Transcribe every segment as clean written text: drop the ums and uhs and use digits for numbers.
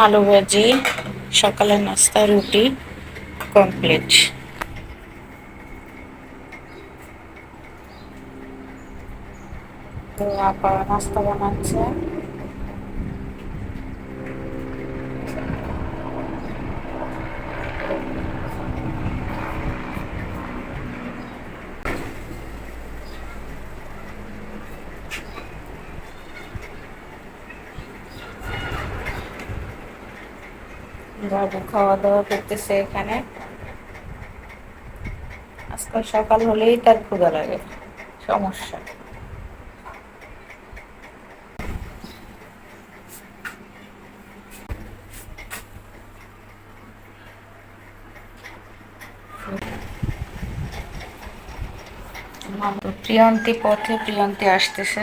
আলু ভাজি, সকালের নাস্তা, রুটি কমপ্লিট। তো আপা নাস্তা বানাচ্ছে। বাবু খাওয়া দাওয়া করতেছে এখানে। আজকাল সকাল হলেই তার ক্ষুধা লাগে, সমস্যা। তো প্রিয়ন্তী পথে, প্রিয়ন্তী আসতেছে।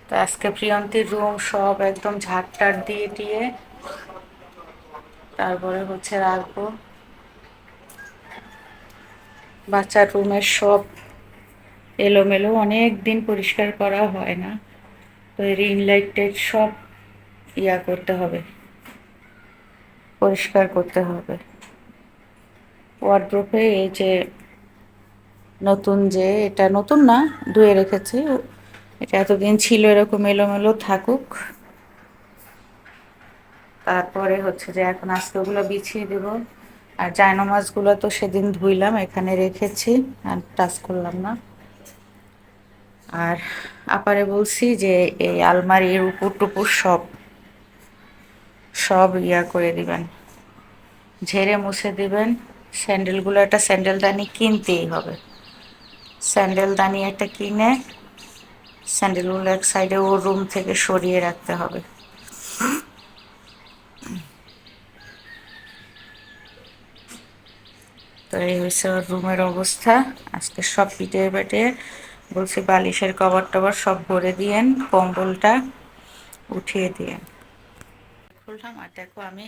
তো আজকে প্রিয়ন্তীর রুম সব একদম ঝাড়টার দিয়ে দিয়ে তারপরে রাখবো। বাচ্চার রুমের সব এলোমেলো, অনেক দিন পরিষ্কার করা হয় না। তো রিং লাইটের সব করতে হবে, পরিষ্কার করতে হবে। ওয়ার্ড্রোপে এই যে নতুন, যে এটা নতুন না, ধুয়ে রেখেছি। এটা এতদিন ছিল এরকম এলোমেলো, থাকুক। তারপরে যে এখন আজকে ওগুলো বিছিয়ে দেব। আর জায়নামাজগুলো তো সেদিন ধুইলাম, এখানে রেখেছি, আর টাচ করলাম না। আর আপারে বলছি যে এই আলমারির উপর টুপুর সব সব করে দিবেন, ঝেড়ে মুছে দিবেন। স্যান্ডেলগুলো, একটা স্যান্ডেলদানি কিনতেই হবে। স্যান্ডেলদানি একটা কিনে স্যান্ডেলগুলো এক সাইডে ওর রুম থেকে সরিয়ে রাখতে হবে। তো এই হয়েছে ওর রুমের অবস্থা। আজকে সব পিটিয়ে পেটিয়ে বলছি বালিশের কভার টভার সব ভরে দিয়েন, কম্বলটা উঠিয়ে দিয়েন। খুললাম আর দেখো আমি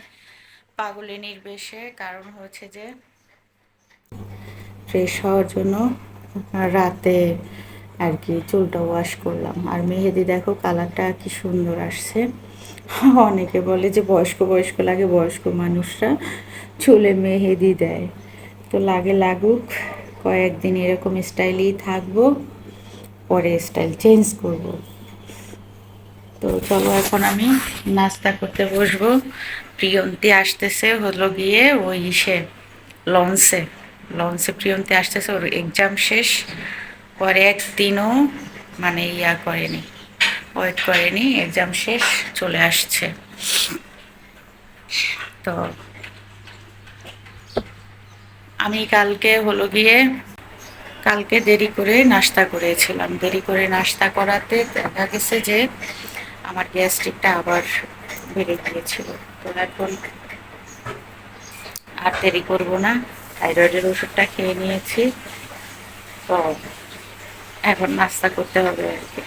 পাগলিনীর বেশে, কারণ যে ফ্রেশ হওয়ার জন্য রাতে আর কি চুলটা ওয়াশ করলাম। আর মেহেদি দেখো কালারটা কি সুন্দর আসছে। অনেকে বলে যে বয়স্ক বয়স্ক লাগে, বয়স্ক মানুষরা চুলে মেহেদি দেয়। তো লাগে লাগুক, কয়েকদিন এরকম স্টাইলেই থাকবো, পরে স্টাইল চেঞ্জ করব। তো চলো এখন আমি নাস্তা করতে বসবো। প্রিয়ন্তী আসতেছে গিয়ে ওই লঞ্চে লঞ্চে প্রিয়ন্তী আসতেছে, ওর এক্সাম শেষ। পরে একদিনও মানে করেনি, ওয়েট করেনি, এক্সাম শেষ চলে আসছে। তো আমি কালকে কালকে দেরি করে নাস্তা করেছিলাম। দেরি করে নাস্তা করাতে দেখা গেছে যে আমার গ্যাস্ট্রিকটা আবার বেড়ে গিয়েছিল। তো এখন আর দেরি করবো না, থাইরয়েডের ওষুধটা খেয়ে নিয়েছি। তো এখন নাস্তা করতে হবে আর কি।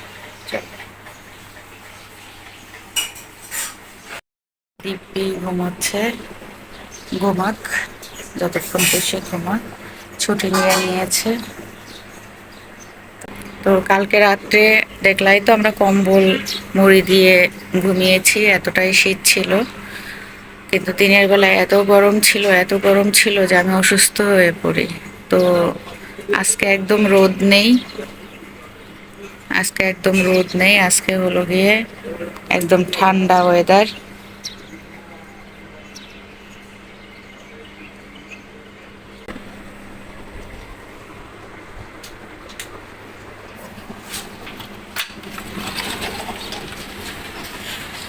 দিব্যি ঘুমোচ্ছে, ঘুমাক, যতক্ষণ সে ঘুমাক, ছুটি নিয়ে নিয়েছে। তো কালকে রাত্রে দেখলাই তো আমরা কম্বল মুড়ি দিয়ে ঘুমিয়েছি, এতটাই শীত ছিল। কিন্তু দিনের বেলায় এত গরম ছিল, এত গরম ছিল যে আমি অসুস্থ হয়ে পড়ি। তো আজকে একদম রোদ নেই, আজকে একদম রোদ নেই, আজকে গিয়ে একদম ঠান্ডা ওয়েদার।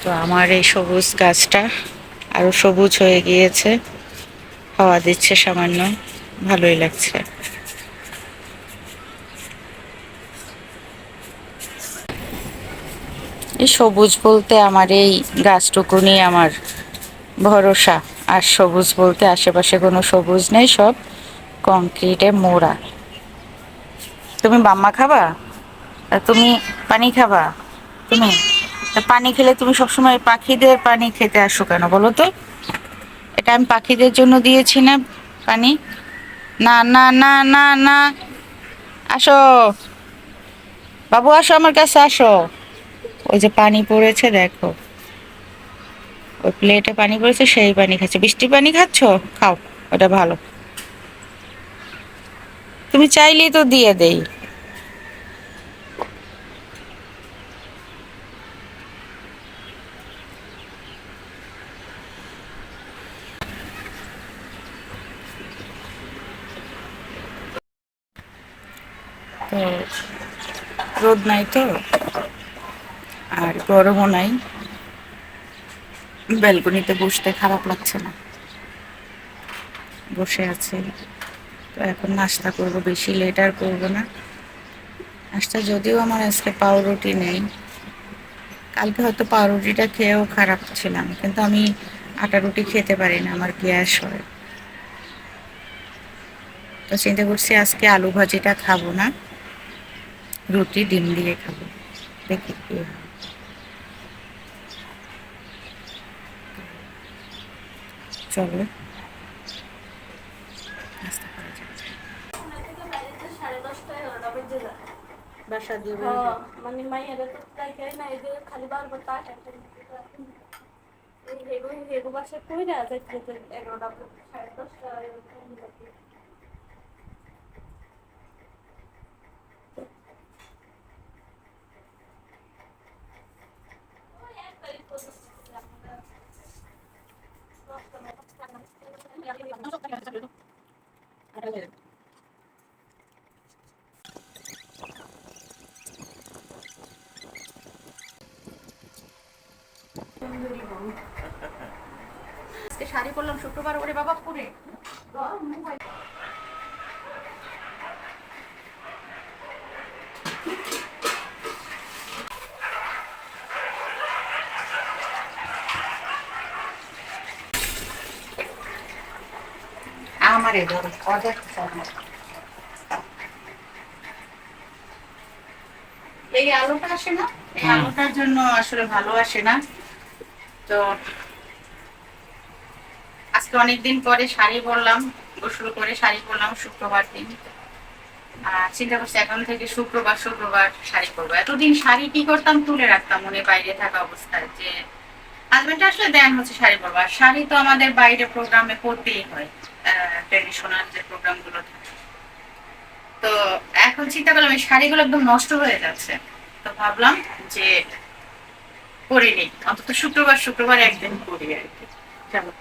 তো আমার এই সবুজ গাছটা আরো সবুজ হয়ে গিয়েছে, হাওয়া দিচ্ছে সামান্য, ভালোই লাগছে। এই সবুজ বলতে আমার এই গাছটুকুনি আমার ভরসা। আর সবুজ বলতে আশেপাশে কোনো সবুজ নেই, সব কংক্রিটে মোড়া। তুমি বাম্মা খাবা? তুমি পানি খাবা? তুমি পানি খেলে তুমি সবসময় পাখিদের পানি খেতে আসো কেন বলো তো? এটা আমি পাখিদের জন্য দিয়েছি না পানি? না না না না না, আসো বাবু, আসো আমার কাছে আসো। ওই যে পানি পড়েছে দেখো। ওই প্লেটে পানি পড়েছে, সেই পানি খাচ্ছে। বৃষ্টি পানি খাচ্ছ? খাও, ওটা ভালো। তুমি চাইলেই তো দিয়ে দেই। তো রোদ নাই তো, আর গরমও নাই, ব্যালকনিতে বসতে খারাপ লাগছে না, বসে আছে। তো এখন নাস্তা করব, বেশি লেট আর করবো না। নাস্তা যদিও আমার আজকে পাউরুটি নেই, কালকে হয়তো পাউরুটিটা খেয়েও খারাপ ছিলাম, কিন্তু আমি আটা রুটি খেতে পারি না, আমার গ্যাস হয়। তো চিন্তা করছি আজকে আলু ভাজিটা খাবো না, রুটি ডিম দিয়ে খাবো, দেখি কি হয়। চলো নাস্তা করা যাক। বাসা দিয়ে মানে মাইয়া তো তাই খাই না, এই যে খালি বারবার টাকা হেগু বাসায় কই না যাইতে 11টা 10:30। আজকে শাড়ি পরলাম শুক্রবার, ওরে বাবা পরে আমারে ধরো অর্ধেক। এই আলুটা আসে না, এই আলুটার জন্য আসলে ভালো আসে না। তো আজকে অনেকদিন পরে শাড়ি পরলাম, গোসল করে শাড়ি পরলাম শুক্রবার দিন। চিন্তা করছি এখন থেকে শুক্রবার শুক্রবার শাড়ি পরবো। এতদিন শাড়ি কি করতাম, তুলে রাখতাম মনে বাইরে থাকা অবস্থায়, যে হাজবেন্ড আসলে দেন হচ্ছে শাড়ি পরবো। আর শাড়ি তো আমাদের বাইরে প্রোগ্রামে পরতেই হয়, ট্রেডিশনাল যে প্রোগ্রাম গুলো থাকে। তো এখন চিন্তা করলাম এই শাড়িগুলো একদম নষ্ট হয়ে যাচ্ছে, তো ভাবলাম যে পরে নেই, অন্তত শুক্রবার শুক্রবার একদিন পরি আর কি। চলো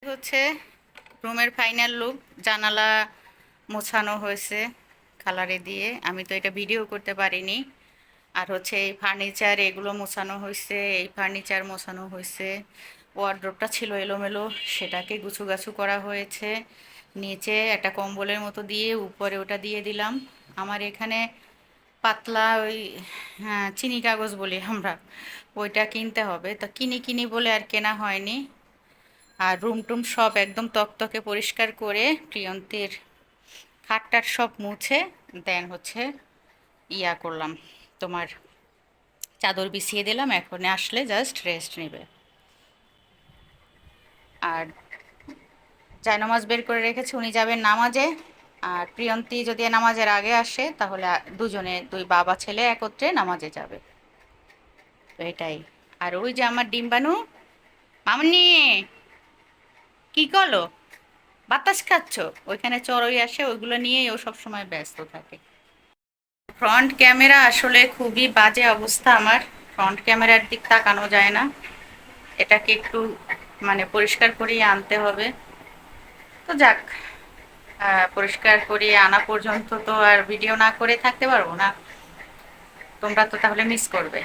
হচ্ছে রুমের ফাইনাল লুক। জানালা মোছানো হয়েছে কালারে দিয়ে, আমি তো এটা ভিডিও করতে পারিনি। আর হচ্ছে এই ফার্নিচার এগুলো মোছানো হয়েছে, এই ফার্নিচার মোছানো হয়েছে। ওয়ার্ড্রোবটা ছিল এলোমেলো, সেটাকে গুছুগাছু করা হয়েছে। নিচে একটা কম্বলের মতো দিয়ে উপরে ওটা দিয়ে দিলাম। আমার এখানে পাতলা ওই, হ্যাঁ চিনি কাগজ বলি আমরা, ওইটা কিনতে হবে, তো কিনি কিনি বলে আর কেনা হয়নি। আর রুম টুম সব একদম তকতকে পরিষ্কার করে প্রিয়ন্তীর খাটটার সব মুছে দেন হচ্ছে ইয়া করলাম, তোমার চাদর বিছিয়ে দিলাম, এখন আসলে জাস্ট রেস্ট নেবে। আর জায়নামাজ বের করে রেখেছে, উনি যাবেন নামাজে। আর প্রিয়ন্তী যদি নামাজের আগে আসে তাহলে দুজনে, দুই বাবা ছেলে একত্রে নামাজে যাবে। তো এটাই। আর ওই যে আমার ডিম্বাণু মামনি, কি করলো, বাতাস খাচ্ছ? ওইখানে চড়ুই আসে, ওইগুলো নিয়েই ও সব সময় ব্যস্ত থাকে। ফ্রন্ট ক্যামেরা আসলে খুবই বাজে অবস্থা আমার, ফ্রন্ট ক্যামেরার দিক তাকানো যায় না, এটাকে একটু মানে পরিষ্কার করিয়ে আনতে হবে। তো যাক, পরিষ্কার করিয়ে আনা পর্যন্ত তো আর ভিডিও না করে থাকতে পারবো না, তোমরা তো তাহলে মিস করবে।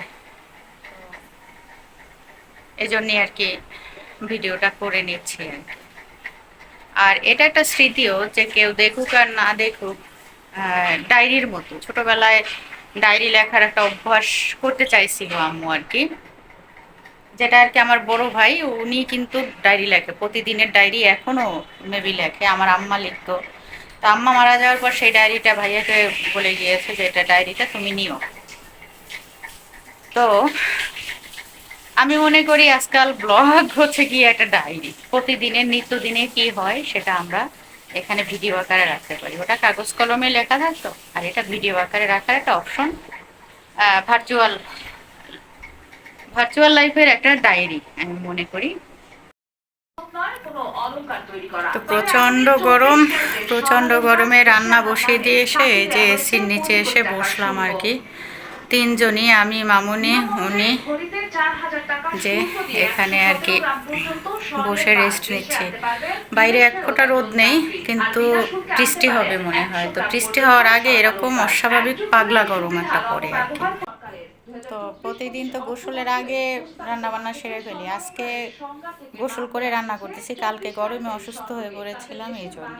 এই জন্যই আর কি ভিডিওটা করে নিচ্ছি আর কি। আর এটা একটা স্মৃতিও, যে কেউ দেখুক আর না দেখুক, ডায়েরির মতো ছোটবেলায় ডায়েরি লেখার একটা অভ্যাস করতে চাইছিল আম্মু আর কি, যেটা আর কি আমার বড় ভাই উনি কিন্তু ডায়েরি লেখে, প্রতিদিনের ডায়েরি এখনো মেবি লেখে, আমার আম্মা লিখতো। তো আম্মা মারা যাওয়ার পর সেই ডায়েরিটা ভাইয়াকে বলে গিয়েছে যে এটা ডায়েরিটা তুমি নিও। তো আমি মনে করি আজকাল ব্লগ হচ্ছে কি একটা ডায়েরি, প্রতিদিনের নিত্যদিনে কি হয় সেটা আমরা এখানে ভিডিও আকারে রাখতে পারি। ওটা কাগজ কলমে লেখা থাকতো, আর এটা ভিডিও আকারে রাখার একটা অপশন। ভার্চুয়াল ভার্চুয়াল লাইফের একটা ডায়েরি আমি মনে করি। তো প্রচণ্ড গরম, প্রচণ্ড গরমে রান্না বসিয়ে দিয়ে এসে যে এসির নিচে এসে বসলাম আর কি। তিনজনই, আমি, মামুনি, উনি, যে এখানে আর কি বসে রেস্ট নিচ্ছি। বাইরে এক ফোঁটা রোদ নেই, কিন্তু বৃষ্টি হবে মনে হয়। তো বৃষ্টি হওয়ার আগে এরকম অস্বাভাবিক পাগলা গরম একটা পড়ে আর কি। তো প্রতিদিন তো গোসলের আগে রান্না বান্না সেরে ফেলি, আজকে গোসল করে রান্না করতেছি। কালকে গরমে অসুস্থ হয়ে পড়েছিলাম, এই জন্য।